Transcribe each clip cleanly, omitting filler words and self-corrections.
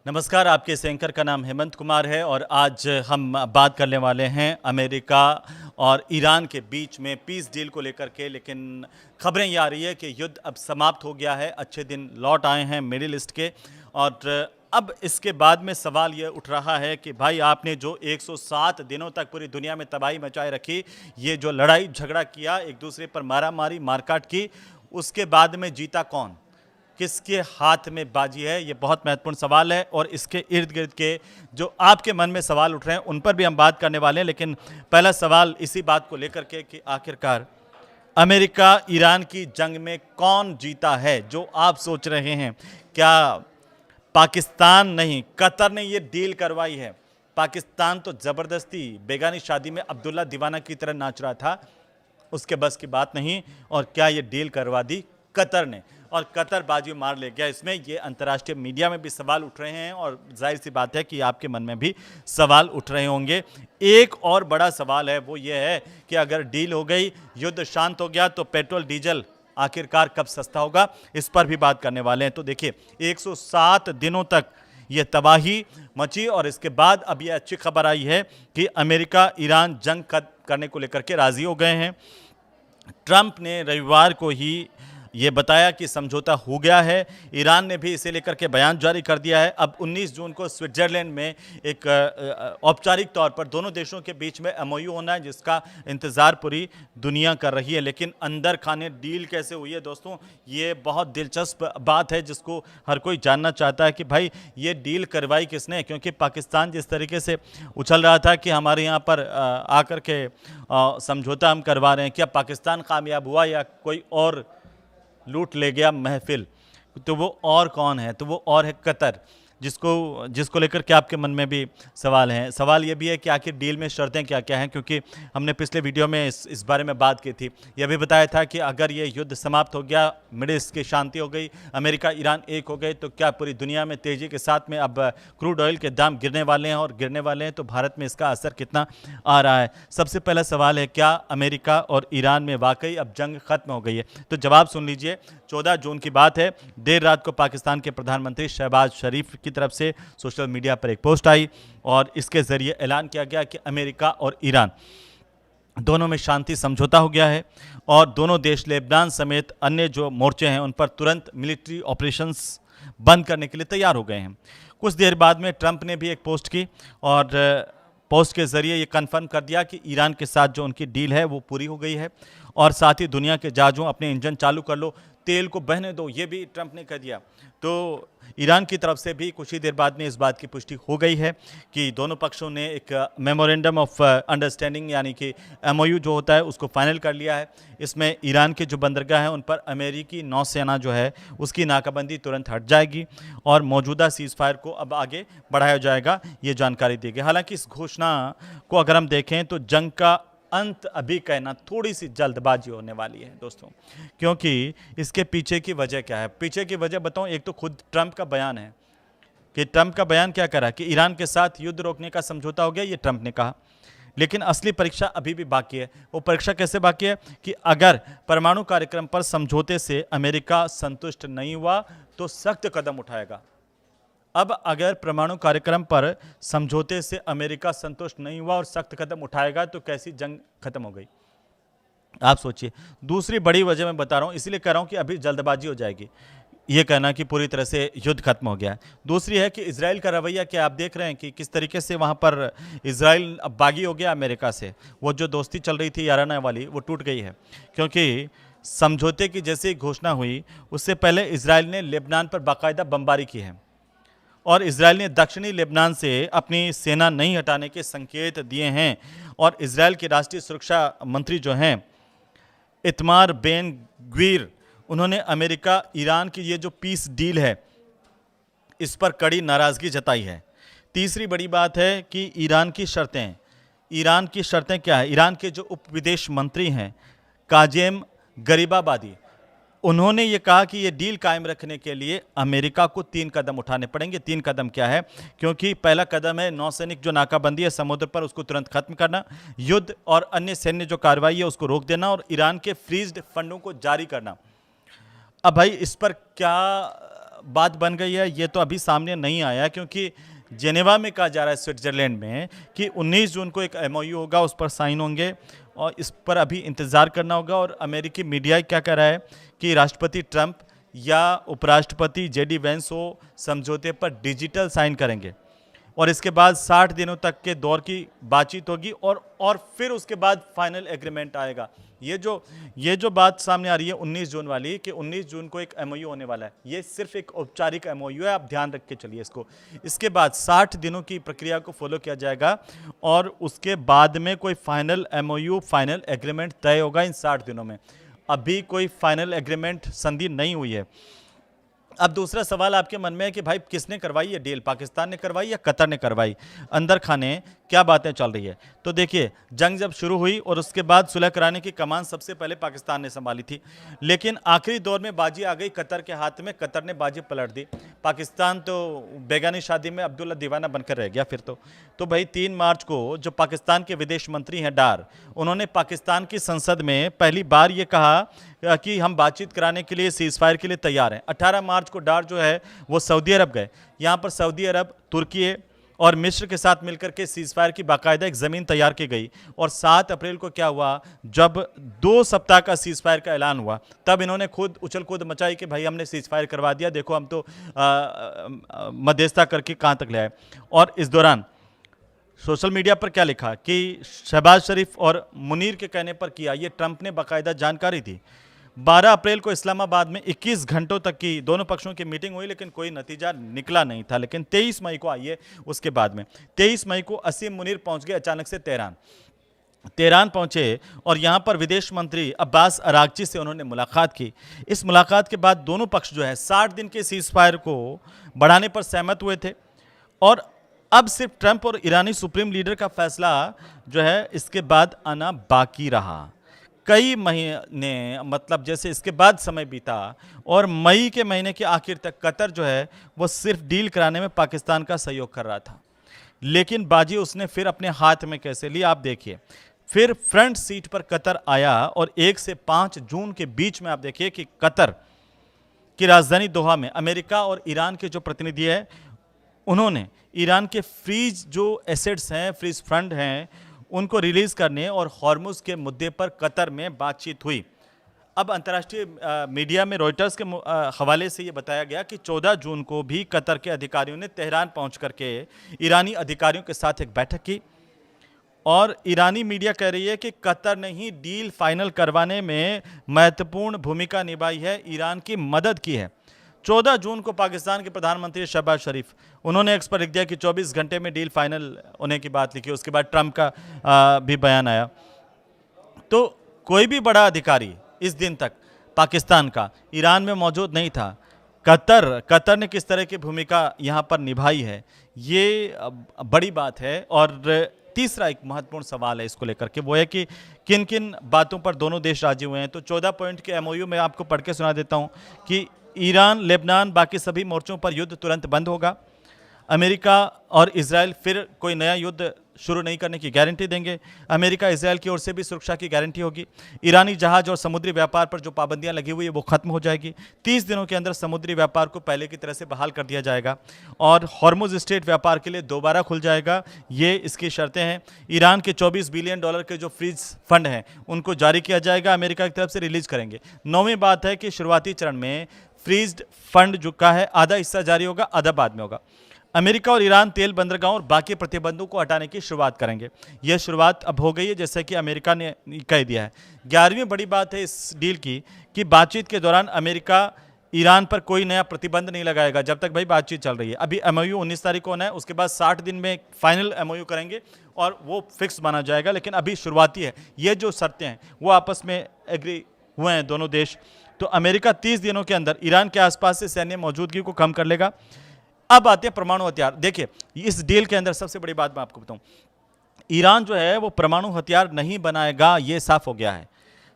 नमस्कार, आपके इस एंकर का नाम हेमंत कुमार है और आज हम बात करने वाले हैं अमेरिका और ईरान के बीच में पीस डील को लेकर के। लेकिन खबरें ये आ रही है कि युद्ध अब समाप्त हो गया है, अच्छे दिन लौट आए हैं मिडिल ईस्ट के। और अब इसके बाद में सवाल ये उठ रहा है कि भाई आपने जो 107 दिनों तक पूरी दुनिया में तबाही मचाए रखी, ये जो लड़ाई झगड़ा किया, एक दूसरे पर मारामारी मारकाट की, उसके बाद में जीता कौन, किसके हाथ में बाजी है, ये बहुत महत्वपूर्ण सवाल है। और इसके इर्द गिर्द के जो आपके मन में सवाल उठ रहे हैं उन पर भी हम बात करने वाले हैं। लेकिन पहला सवाल इसी बात को लेकर के कि आखिरकार अमेरिका ईरान की जंग में कौन जीता है, जो आप सोच रहे हैं। क्या पाकिस्तान नहीं, कतर ने ये डील करवाई है। पाकिस्तान तो ज़बरदस्ती बेगानी शादी में अब्दुल्ला दीवाना की तरह नाच रहा था, उसके बस की बात नहीं। और क्या ये डील करवा दी कतर ने, और कतर बाजी मार ले गया। इसमें ये अंतर्राष्ट्रीय मीडिया में भी सवाल उठ रहे हैं और जाहिर सी बात है कि आपके मन में भी सवाल उठ रहे होंगे। एक और बड़ा सवाल है, वो ये है कि अगर डील हो गई, युद्ध शांत हो गया, तो पेट्रोल डीजल आखिरकार कब सस्ता होगा, इस पर भी बात करने वाले हैं। तो देखिए, 107 दिनों तक ये तबाही मची और इसके बाद अब ये अच्छी खबर आई है कि अमेरिका ईरान जंग करने को लेकर के राजी हो गए हैं। ट्रंप ने रविवार को ही ये बताया कि समझौता हो गया है। ईरान ने भी इसे लेकर के बयान जारी कर दिया है। अब 19 जून को स्विट्जरलैंड में एक औपचारिक तौर पर दोनों देशों के बीच में एमओयू होना है, जिसका इंतज़ार पूरी दुनिया कर रही है। लेकिन अंदर खाने डील कैसे हुई है दोस्तों, ये बहुत दिलचस्प बात है जिसको हर कोई जानना चाहता है कि भाई ये डील करवाई किसने। क्योंकि पाकिस्तान जिस तरीके से उछल रहा था कि हमारे यहाँ पर आकर के समझौता हम करवा रहे हैं, क्या पाकिस्तान कामयाब हुआ या कोई और लूट ले गया महफिल, तो वो और कौन है, तो वो और है कतर, जिसको लेकर के आपके मन में भी सवाल हैं। सवाल ये भी है कि आखिर डील में शर्तें क्या क्या हैं, क्योंकि हमने पिछले वीडियो में इस बारे में बात की थी। यह भी बताया था कि अगर ये युद्ध समाप्त हो गया, मिडिल ईस्ट की शांति हो गई, अमेरिका ईरान एक हो गए, तो क्या पूरी दुनिया में तेज़ी के साथ में अब क्रूड ऑयल के दाम गिरने वाले हैं, और गिरने वाले हैं तो भारत में इसका असर कितना आ रहा है। सबसे पहला सवाल है, क्या अमेरिका और ईरान में वाकई अब जंग खत्म हो गई है? तो जवाब सुन लीजिए। 14 जून की बात है, देर रात को पाकिस्तान के प्रधानमंत्री शहबाज शरीफ की तरफ से सोशल मीडिया पर एक पोस्ट आई और इसके जरिए ऐलान किया गया कि अमेरिका और ईरान दोनों में शांति समझौता हो गया है और दोनों देश लेबनान समेत अन्य जो मोर्चे हैं उन पर तुरंत मिलिट्री ऑपरेशंस बंद करने के लिए तैयार हो गए हैं। कुछ देर बाद में ट्रंप ने भी एक पोस्ट की और पोस्ट के जरिए ये कंफर्म कर दिया कि ईरान के साथ जो उनकी डील है वो पूरी हो गई है और साथ ही दुनिया के जहाज़ों अपने इंजन चालू कर लो, तेल को बहने दो, ये भी ट्रंप ने कह दिया। तो ईरान की तरफ से भी कुछ ही देर बाद में इस बात की पुष्टि हो गई है कि दोनों पक्षों ने एक मेमोरेंडम ऑफ अंडरस्टैंडिंग यानी कि एमओयू जो होता है उसको फाइनल कर लिया है। इसमें ईरान के जो बंदरगाह हैं उन पर अमेरिकी नौसेना जो है उसकी नाकाबंदी तुरंत हट जाएगी और मौजूदा सीज़ फायर को अब आगे बढ़ाया जाएगा, ये जानकारी दी गई। हालांकि इस घोषणा को अगर हम देखें तो जंग का अंत अभी कहना थोड़ी सी जल्दबाजी होने वाली है दोस्तों, क्योंकि इसके पीछे की वजह क्या है। पीछे की वजह बताऊं, एक तो खुद ट्रंप का बयान है कि ट्रंप का बयान क्या करा कि ईरान के साथ युद्ध रोकने का समझौता हो गया, ये ट्रंप ने कहा। लेकिन असली परीक्षा अभी भी बाकी है। वो परीक्षा कैसे बाकी है कि अगर परमाणु कार्यक्रम पर समझौते से अमेरिका संतुष्ट नहीं हुआ तो सख्त कदम उठाएगा। अब अगर परमाणु कार्यक्रम पर समझौते से अमेरिका संतुष्ट नहीं हुआ और सख्त कदम उठाएगा तो कैसी जंग खत्म हो गई, आप सोचिए। दूसरी बड़ी वजह मैं बता रहा हूं, इसलिए कह रहा हूं कि अभी जल्दबाजी हो जाएगी ये कहना कि पूरी तरह से युद्ध खत्म हो गया है। दूसरी है कि इजराइल का रवैया क्या आप देख रहे हैं कि किस तरीके से वहां पर इजराइल अब बागी हो गया अमेरिका से। वो जो दोस्ती चल रही थी याराना वाली, वो टूट गई है, क्योंकि समझौते की जैसे घोषणा हुई उससे पहले इजराइल ने लेबनान पर बाकायदा बमबारी की है और इजराइल ने दक्षिणी लेबनान से अपनी सेना नहीं हटाने के संकेत दिए हैं। और इजराइल के राष्ट्रीय सुरक्षा मंत्री जो हैं इतमार बेन ग्वीर, उन्होंने अमेरिका ईरान की ये जो पीस डील है इस पर कड़ी नाराज़गी जताई है। तीसरी बड़ी बात है कि ईरान की शर्तें। ईरान की शर्तें क्या है? ईरान के जो उप विदेश मंत्री हैं काजेम गरीबाबादी, उन्होंने ये कहा कि ये डील कायम रखने के लिए अमेरिका को 3 कदम उठाने पड़ेंगे। 3 कदम क्या है? क्योंकि पहला कदम है नौसैनिक जो नाकाबंदी है समुद्र पर उसको तुरंत खत्म करना, युद्ध और अन्य सैन्य जो कार्रवाई है उसको रोक देना और ईरान के फ्रीज्ड फंडों को जारी करना। अब भाई इस पर क्या बात बन गई है ये तो अभी सामने नहीं आया, क्योंकि जेनेवा में कहा जा रहा है स्विट्जरलैंड में कि 19 जून को एक एमओयू होगा, उस पर साइन होंगे और इस पर अभी इंतज़ार करना होगा। और अमेरिकी मीडिया क्या कह रहा है कि राष्ट्रपति ट्रंप या उपराष्ट्रपति जेडी वेंस हो समझौते पर डिजिटल साइन करेंगे और इसके बाद 60 दिनों तक के दौर की बातचीत होगी और फिर उसके बाद फाइनल एग्रीमेंट आएगा। ये जो बात सामने आ रही है 19 जून वाली कि 19 जून को एक एमओयू होने वाला है, ये सिर्फ एक औपचारिक एमओयू है, आप ध्यान रख के चलिए इसको। इसके बाद 60 दिनों की प्रक्रिया को फॉलो किया जाएगा और उसके बाद में कोई फाइनल एमओयू, फाइनल एग्रीमेंट तय होगा इन 60 दिनों में। अभी कोई फाइनल एग्रीमेंट संधि नहीं हुई है। अब दूसरा सवाल आपके मन में है कि भाई किसने करवाई ये डील, पाकिस्तान ने करवाई या कतर ने करवाई? अंदर खाने क्या बातें चल रही है? तो देखिए, जंग जब शुरू हुई और उसके बाद सुलह कराने की कमान सबसे पहले पाकिस्तान ने संभाली थी, लेकिन आखिरी दौर में बाजी आ गई कतर के हाथ में, कतर ने बाजी पलट दी। पाकिस्तान तो बेगानी शादी में अब्दुल्ला दीवाना बनकर रह गया फिर तो भाई 3 मार्च को जो पाकिस्तान के विदेश मंत्री हैं डार, उन्होंने पाकिस्तान की संसद में पहली बार ये कहा कि हम बातचीत कराने के लिए, सीज फायर के लिए तैयार हैं। 18 मार्च को डार जो है वो सऊदी अरब गए। यहाँ पर सऊदी अरब, तुर्की और मिस्र के साथ मिलकर के सीज फायर की बाकायदा एक ज़मीन तैयार की गई और 7 अप्रैल को क्या हुआ, जब 2 सप्ताह का सीज फायर का ऐलान हुआ, तब इन्होंने खुद उछल कूद मचाई कि भाई हमने सीज फायर करवा दिया, देखो हम तो मध्यस्थता करके कहाँ तक ले आए। और इस दौरान सोशल मीडिया पर क्या लिखा कि शहबाज शरीफ और मुनीर के कहने पर किया, ये ट्रंप ने बाकायदा जानकारी दी। 12 अप्रैल को इस्लामाबाद में 21 घंटों तक की दोनों पक्षों की मीटिंग हुई, लेकिन कोई नतीजा निकला नहीं था। लेकिन 23 मई को आइए, उसके बाद में 23 मई को असीम मुनीर पहुंच गए अचानक से तेहरान पहुंचे और यहां पर विदेश मंत्री अब्बास अरागची से उन्होंने मुलाकात की। इस मुलाकात के बाद दोनों पक्ष जो है 60 दिन के सीज फायर को बढ़ाने पर सहमत हुए थे और अब सिर्फ ट्रंप और ईरानी सुप्रीम लीडर का फैसला जो है इसके बाद आना बाकी रहा। कई महीने, मतलब जैसे इसके बाद समय बीता और मई के महीने के आखिर तक कतर जो है वो सिर्फ डील कराने में पाकिस्तान का सहयोग कर रहा था, लेकिन बाजी उसने फिर अपने हाथ में कैसे ली आप देखिए। फिर फ्रंट सीट पर कतर आया और 1 से 5 जून के बीच में आप देखिए कि कतर की राजधानी दोहा में अमेरिका और ईरान के जो प्रतिनिधि है, उन्होंने ईरान के फ्रीज जो एसेट्स हैं, फ्रीज फंड हैं, उनको रिलीज करने और हॉर्मुज के मुद्दे पर कतर में बातचीत हुई। अब अंतर्राष्ट्रीय मीडिया में रॉयटर्स के हवाले से ये बताया गया कि 14 जून को भी कतर के अधिकारियों ने तेहरान पहुंच करके ईरानी अधिकारियों के साथ एक बैठक की और ईरानी मीडिया कह रही है कि कतर ने ही डील फाइनल करवाने में महत्वपूर्ण भूमिका निभाई है, ईरान की मदद की है। 14 जून को पाकिस्तान के प्रधानमंत्री शहबाज शरीफ, उन्होंने एक्स पर लिख दिया कि 24 घंटे में डील फाइनल होने की बात लिखी। उसके बाद ट्रंप का भी बयान आया। तो कोई भी बड़ा अधिकारी इस दिन तक पाकिस्तान का ईरान में मौजूद नहीं था। कतर ने किस तरह की भूमिका यहाँ पर निभाई है, ये बड़ी बात है। और तीसरा एक महत्वपूर्ण सवाल है इसको लेकर के, वो है कि किन किन बातों पर दोनों देश राजी हुए हैं। तो 14 पॉइंट के एमओयू में आपको पढ़ के सुना देता हूँ कि ईरान, लेबनान, बाकी सभी मोर्चों पर युद्ध तुरंत बंद होगा। अमेरिका और इजराइल फिर कोई नया युद्ध शुरू नहीं करने की गारंटी देंगे। अमेरिका इजराइल की ओर से भी सुरक्षा की गारंटी होगी। ईरानी जहाज और समुद्री व्यापार पर जो पाबंदियां लगी हुई है वो खत्म हो जाएगी। 30 दिनों के अंदर समुद्री व्यापार को पहले की तरह से बहाल कर दिया जाएगा और हॉर्मुज स्ट्रेट व्यापार के लिए दोबारा खुल जाएगा। ये इसकी शर्तें हैं। ईरान के $24 बिलियन के जो फ्रीज फंड हैं उनको जारी किया जाएगा, अमेरिका की तरफ से रिलीज करेंगे। 9वीं बात है कि शुरुआती चरण में फ्रीज्ड फंड जो का है आधा हिस्सा जारी होगा, आधा बाद में होगा। अमेरिका और ईरान तेल बंदरगाहों और बाकी प्रतिबंधों को हटाने की शुरुआत करेंगे। यह शुरुआत अब हो गई है, जैसे कि अमेरिका ने कह दिया है। 11वीं बड़ी बात है इस डील की कि बातचीत के दौरान अमेरिका ईरान पर कोई नया प्रतिबंध नहीं लगाएगा जब तक भाई बातचीत चल रही है। अभी एमओयू 19 तारीख को होना है, उसके बाद 60 दिन में फाइनल एमओयू करेंगे और वो फिक्स माना जाएगा, लेकिन अभी शुरुआती है। ये जो शर्तें हैं वो आपस में एग्री हुए हैं दोनों देश। तो अमेरिका 30 दिनों के अंदर ईरान के आसपास से सैन्य मौजूदगी को कम कर लेगा। अब आते हैं परमाणु हथियार। देखिए, इस डील के अंदर सबसे बड़ी बात मैं आपको बताऊं, ईरान जो है वो परमाणु हथियार नहीं बनाएगा, ये साफ हो गया है।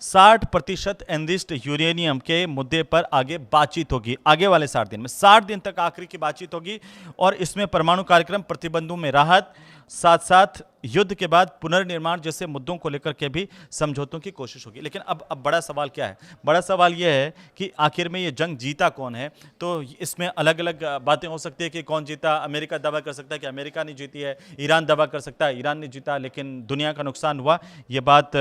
60% एनरिच्ड यूरेनियम के मुद्दे पर आगे बातचीत होगी। आगे वाले 60 दिन में 60 दिन तक आखिरी की बातचीत होगी और इसमें परमाणु कार्यक्रम, प्रतिबंधों में राहत, साथ साथ युद्ध के बाद पुनर्निर्माण जैसे मुद्दों को लेकर के भी समझौतों की कोशिश होगी। लेकिन अब बड़ा सवाल क्या है? बड़ा सवाल यह है कि आखिर में ये जंग जीता कौन है? तो इसमें अलग अलग बातें हो सकती है कि कौन जीता। अमेरिका दावा कर सकता है कि अमेरिका ने जीती है, ईरान दावा कर सकता है ईरान ने जीता, लेकिन दुनिया का नुकसान हुआ। ये बात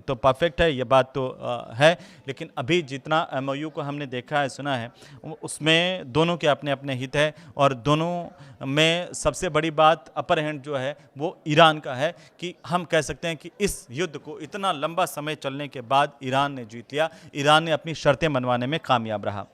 तो परफेक्ट है, ये बात तो है। लेकिन अभी जितना MOU को हमने देखा है, सुना है, उसमें दोनों के अपने अपने हित है और दोनों में सबसे बड़ी बात अपर हैंड जो है वो ईरान का है कि हम कह सकते हैं कि इस युद्ध को इतना लंबा समय चलने के बाद ईरान ने जीत लिया, ईरान ने अपनी शर्तें मनवाने में कामयाब रहा।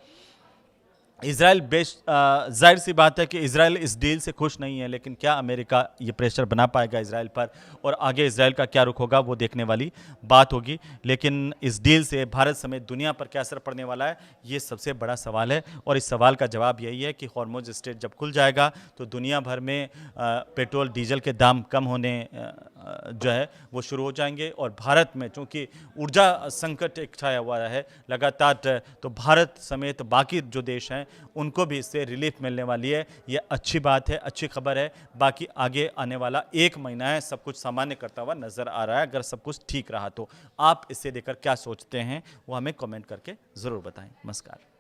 इजराइल जाहिर सी बात है कि इजराइल इस डील से खुश नहीं है, लेकिन क्या अमेरिका ये प्रेशर बना पाएगा इजराइल पर और आगे इजराइल का क्या रुख होगा वो देखने वाली बात होगी। लेकिन इस डील से भारत समेत दुनिया पर क्या असर पड़ने वाला है, ये सबसे बड़ा सवाल है। और इस सवाल का जवाब यही है कि हॉर्मुज़ स्ट्रेट जब खुल जाएगा तो दुनिया भर में पेट्रोल डीजल के दाम कम होने जो है वो शुरू हो जाएंगे। और भारत में चूँकि ऊर्जा संकट एक छाया हुआ है लगातार, तो भारत समेत बाकी जो देश हैं उनको भी इससे रिलीफ मिलने वाली है। ये अच्छी बात है, अच्छी खबर है। बाकी आगे आने वाला 1 महीना है, सब कुछ सामान्य करता हुआ नजर आ रहा है अगर सब कुछ ठीक रहा तो। आप इसे देखकर क्या सोचते हैं वो हमें कमेंट करके ज़रूर बताएं। नमस्कार।